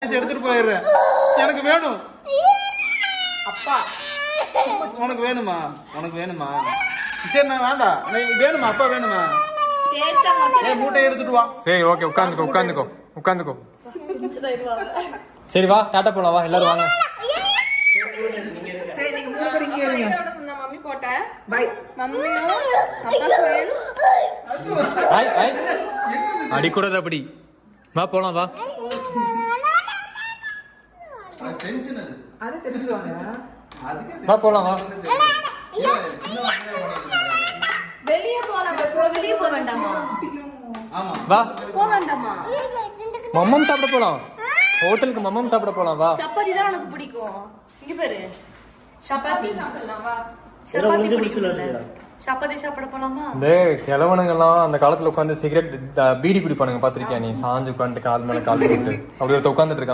எடுத்துட்டு போயிடுறேன். எனக்கு வேணும் அப்பா. உனக்கு வேணுமா? உனக்கு வேணுமா? சரி நான் வேண்டாம். வேணுமா? அப்பா வேணுமா? மூட்டை எடுத்துட்டு வா. சரி ஓகே, உட்காந்துக்கோ. சரி வா, டாட்டா போலாம் வா, எல்லாரும் வாங்க. சரி நீங்க மூணு பேரும் இங்க இருங்க. மம்மி போட்டேன். பை. மம்மியும் அப்பா சோயல். ஐ அடி கூடாது அப்படி. வா போலாம் வா. டென்ஷன் அது தெரிஞ்சுட்டு வாங்க. வா போலாம் வா. வெளிய போலாம். வெளிய போக வேண்டாமா? ஆமா வா. போக வேண்டாமா? மம்மம் சாப்பிட போலாம். ஹோட்டலுக்கு மம்மம் சாப்பிட போலாம் வா. சப்பாத்தி தான் எனக்கு பிடிக்கும். இங்க பாரு. சப்பாத்தி சாப்பிடலாம் வா. சப்பாத்தி பிடிக்கும்ல. சப்பாத்தி சாப்பிட போலாமா? இந்த கிழவனுங்கெல்லாம் அந்த காலத்துல உட்காந்து சிகரெட் பீடி குடிப்பானுங்க, பாத்திருக்கியா நீ? சாஞ்சு உட்காந்துட்டு கால் மேல கால் போட்டு அப்படி ஒருத்த உட்காந்துட்டு இருக்கான்.